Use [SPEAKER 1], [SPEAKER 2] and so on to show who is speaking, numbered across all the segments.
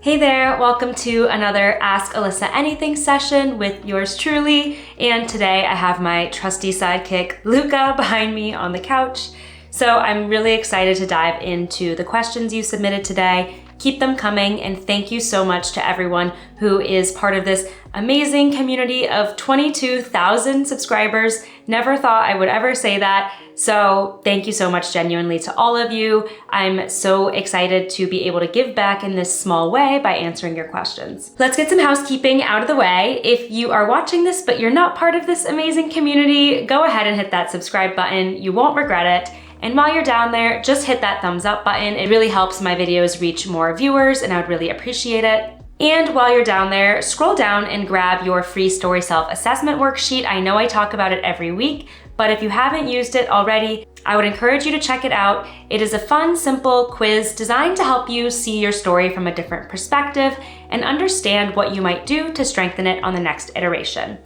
[SPEAKER 1] Hey there, welcome to another Ask Alyssa Anything session with yours truly. And today I have my trusty sidekick, Luca, behind me on the couch. So I'm really excited to dive into the questions you submitted today. Keep them coming, and thank you so much to everyone who is part of this amazing community of 22,000 subscribers. Never thought I would ever say that. So thank you so much genuinely to all of you. I'm so excited to be able to give back in this small way by answering your questions. Let's get some housekeeping out of the way. If you are watching this but you're not part of this amazing community, go ahead and hit that subscribe button. You won't regret it. And while you're down there, just hit that thumbs up button. It really helps my videos reach more viewers, and I would really appreciate it. And while you're down there, scroll down and grab your free story self-assessment worksheet. I know I talk about it every week, but if you haven't used it already, I would encourage you to check it out. It is a fun, simple quiz designed to help you see your story from a different perspective and understand what you might do to strengthen it on the next iteration.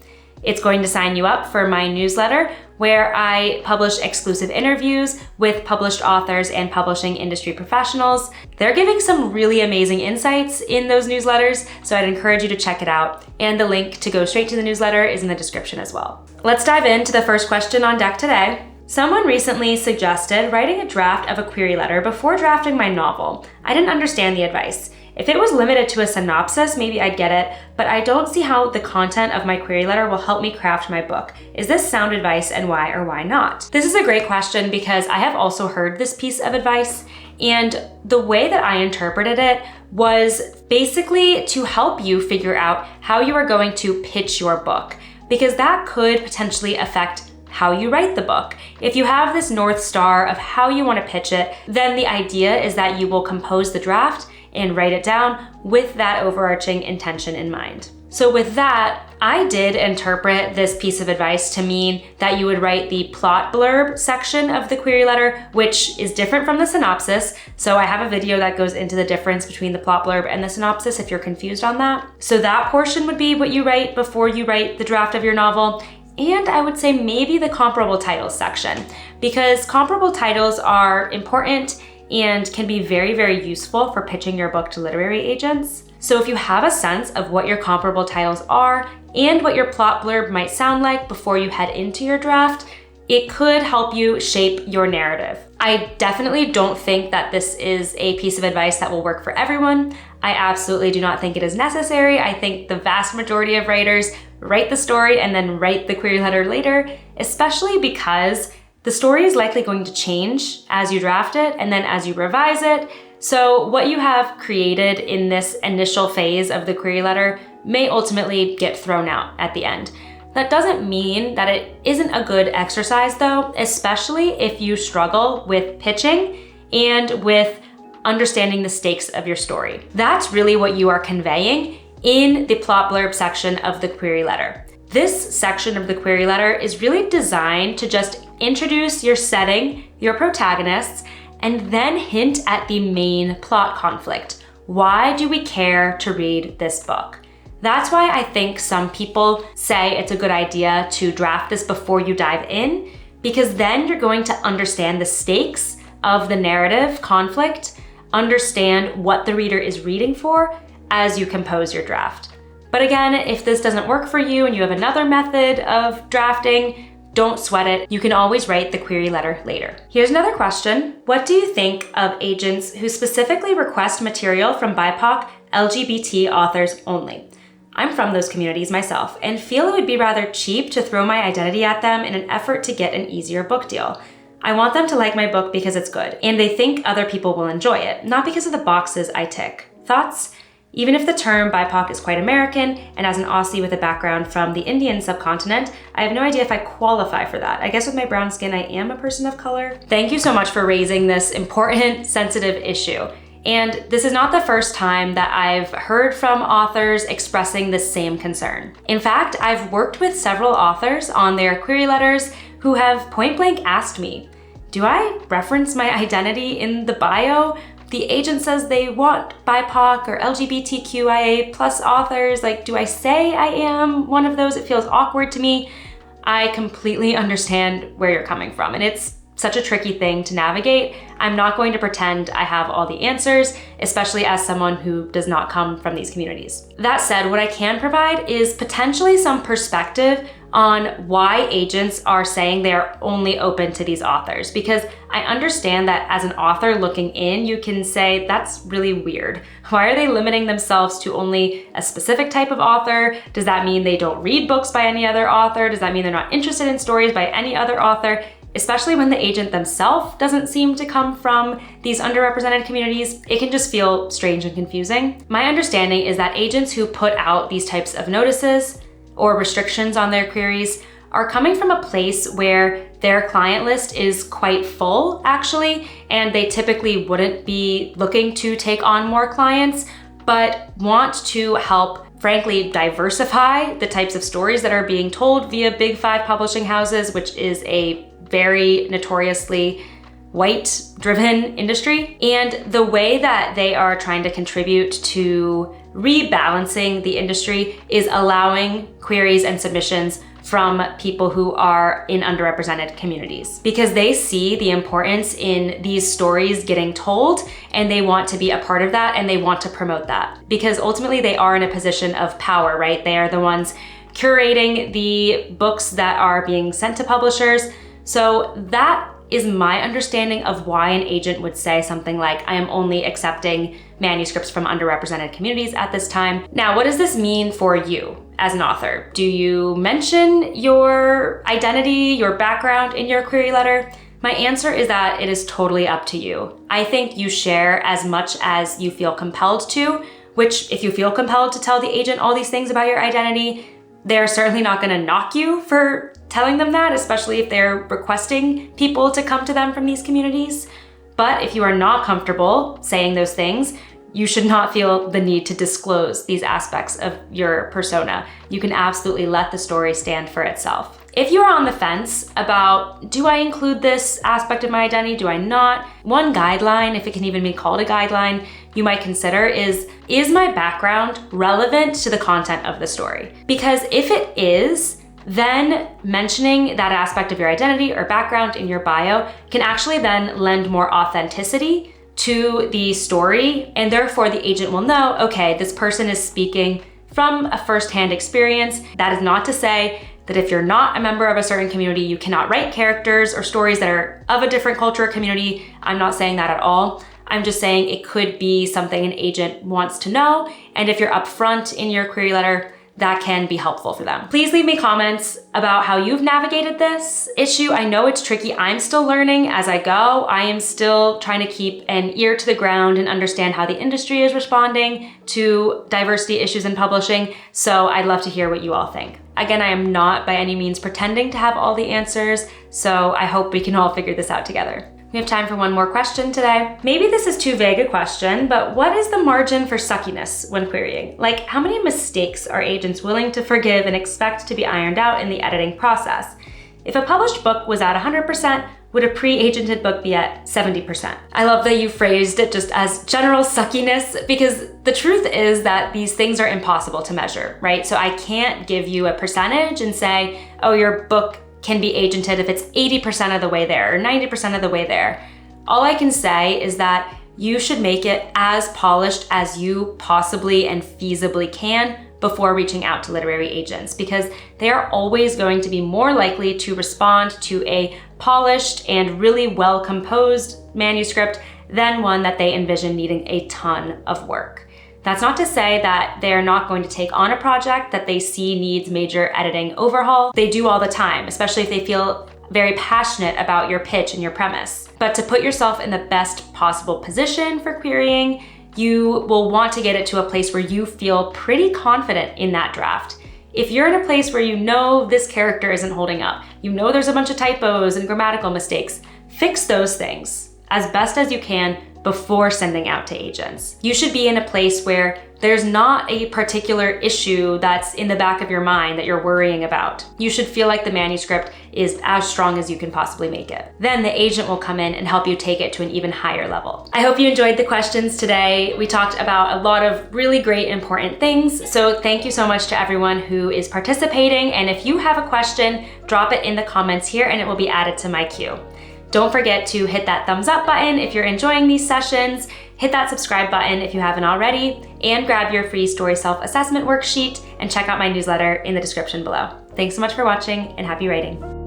[SPEAKER 1] It's going to sign you up for my newsletter, where I publish exclusive interviews with published authors and publishing industry professionals. They're giving some really amazing insights in those newsletters, so I'd encourage you to check it out. And the link to go straight to the newsletter is in the description as well. Let's dive into the first question on deck today. Someone recently suggested writing a draft of a query letter before drafting my novel. I didn't understand the advice. If it was limited to a synopsis, maybe I'd get it, but I don't see how the content of my query letter will help me craft my book. Is this sound advice, and why or why not? This is a great question because I have also heard this piece of advice, and the way that I interpreted it was basically to help you figure out how you are going to pitch your book, because that could potentially affect how you write the book. If you have this North Star of how you want to pitch it, then the idea is that you will compose the draft and write it down with that overarching intention in mind. So with that, I did interpret this piece of advice to mean that you would write the plot blurb section of the query letter, which is different from the synopsis. So I have a video that goes into the difference between the plot blurb and the synopsis if you're confused on that. So that portion would be what you write before you write the draft of your novel. And I would say maybe the comparable titles section, because comparable titles are important and can be very, very useful for pitching your book to literary agents. So if you have a sense of what your comparable titles are and what your plot blurb might sound like before you head into your draft, it could help you shape your narrative. I definitely don't think that this is a piece of advice that will work for everyone. I absolutely do not think it is necessary. I think the vast majority of writers write the story and then write the query letter later, especially because the story is likely going to change as you draft it and then as you revise it. So what you have created in this initial phase of the query letter may ultimately get thrown out at the end. That doesn't mean that it isn't a good exercise though, especially if you struggle with pitching and with understanding the stakes of your story. That's really what you are conveying in the plot blurb section of the query letter. This section of the query letter is really designed to just introduce your setting, your protagonists, and then hint at the main plot conflict. Why do we care to read this book? That's why I think some people say it's a good idea to draft this before you dive in, because then you're going to understand the stakes of the narrative conflict, understand what the reader is reading for as you compose your draft. But again, if this doesn't work for you and you have another method of drafting, don't sweat it. You can always write the query letter later. Here's another question. What do you think of agents who specifically request material from BIPOC LGBT authors only? I'm from those communities myself and feel it would be rather cheap to throw my identity at them in an effort to get an easier book deal. I want them to like my book because it's good and they think other people will enjoy it, not because of the boxes I tick. Thoughts? Even if the term BIPOC is quite American, and as an Aussie with a background from the Indian subcontinent, I have no idea if I qualify for that. I guess with my brown skin, I am a person of color. Thank you so much for raising this important, sensitive issue. And this is not the first time that I've heard from authors expressing this same concern. In fact, I've worked with several authors on their query letters who have point blank asked me, do I reference my identity in the bio? The agent says they want BIPOC or LGBTQIA plus authors. Like, do I say I am one of those? It feels awkward to me. I completely understand where you're coming from, and it's such a tricky thing to navigate. I'm not going to pretend I have all the answers, especially as someone who does not come from these communities. That said, what I can provide is potentially some perspective on why agents are saying they are only open to these authors, because I understand that as an author looking in, you can say, that's really weird. Why are they limiting themselves to only a specific type of author? Does that mean they don't read books by any other author? Does that mean they're not interested in stories by any other author? Especially when the agent themselves doesn't seem to come from these underrepresented communities, it can just feel strange and confusing. My understanding is that agents who put out these types of notices or restrictions on their queries are coming from a place where their client list is quite full, actually, and they typically wouldn't be looking to take on more clients, but want to help, frankly, diversify the types of stories that are being told via Big Five publishing houses, which is a very notoriously white-driven industry. And the way that they are trying to contribute to rebalancing the industry is allowing queries and submissions from people who are in underrepresented communities, because they see the importance in these stories getting told and they want to be a part of that and they want to promote that, because ultimately they are in a position of power, right? They are the ones curating the books that are being sent to publishers. So that is my understanding of why an agent would say something like, I am only accepting manuscripts from underrepresented communities at this time. Now, what does this mean for you as an author? Do you mention your identity, your background in your query letter? My answer is that it is totally up to you. I think you share as much as you feel compelled to, which if you feel compelled to tell the agent all these things about your identity, they're certainly not gonna knock you for telling them that, especially if they're requesting people to come to them from these communities. But if you are not comfortable saying those things, you should not feel the need to disclose these aspects of your persona. You can absolutely let the story stand for itself. If you are on the fence about, do I include this aspect of my identity, do I not? One guideline, if it can even be called a guideline, you might consider is my background relevant to the content of the story? Because if it is, then mentioning that aspect of your identity or background in your bio can actually then lend more authenticity to the story, and therefore the agent will know, okay, this person is speaking from a firsthand experience. That is not to say that if you're not a member of a certain community, you cannot write characters or stories that are of a different culture or community. I'm not saying that at all. I'm just saying it could be something an agent wants to know, and if you're upfront in your query letter, that can be helpful for them. Please leave me comments about how you've navigated this issue. I know it's tricky. I'm still learning as I go. I am still trying to keep an ear to the ground and understand how the industry is responding to diversity issues in publishing. So I'd love to hear what you all think. Again, I am not by any means pretending to have all the answers, so I hope we can all figure this out together. We have time for one more question today. Maybe this is too vague a question, but what is the margin for suckiness when querying? Like, how many mistakes are agents willing to forgive and expect to be ironed out in the editing process? If a published book was at 100%, would a pre-agented book be at 70%? I love that you phrased it just as general suckiness, because the truth is that these things are impossible to measure, right? So I can't give you a percentage and say, oh, your book can be agented if it's 80% of the way there or 90% of the way there. All I can say is that you should make it as polished as you possibly and feasibly can before reaching out to literary agents, because they are always going to be more likely to respond to a polished and really well-composed manuscript than one that they envision needing a ton of work. That's not to say that they're not going to take on a project that they see needs major editing overhaul. They do all the time, especially if they feel very passionate about your pitch and your premise. But to put yourself in the best possible position for querying, you will want to get it to a place where you feel pretty confident in that draft. If you're in a place where you know this character isn't holding up, you know there's a bunch of typos and grammatical mistakes, fix those things as best as you can before sending out to agents. You should be in a place where there's not a particular issue that's in the back of your mind that you're worrying about. You should feel like the manuscript is as strong as you can possibly make it. Then the agent will come in and help you take it to an even higher level. I hope you enjoyed the questions today. We talked about a lot of really great, important things. So thank you so much to everyone who is participating. And if you have a question, drop it in the comments here and it will be added to my queue. Don't forget to hit that thumbs up button if you're enjoying these sessions, hit that subscribe button if you haven't already, and grab your free story self-assessment worksheet and check out my newsletter in the description below. Thanks so much for watching and happy writing.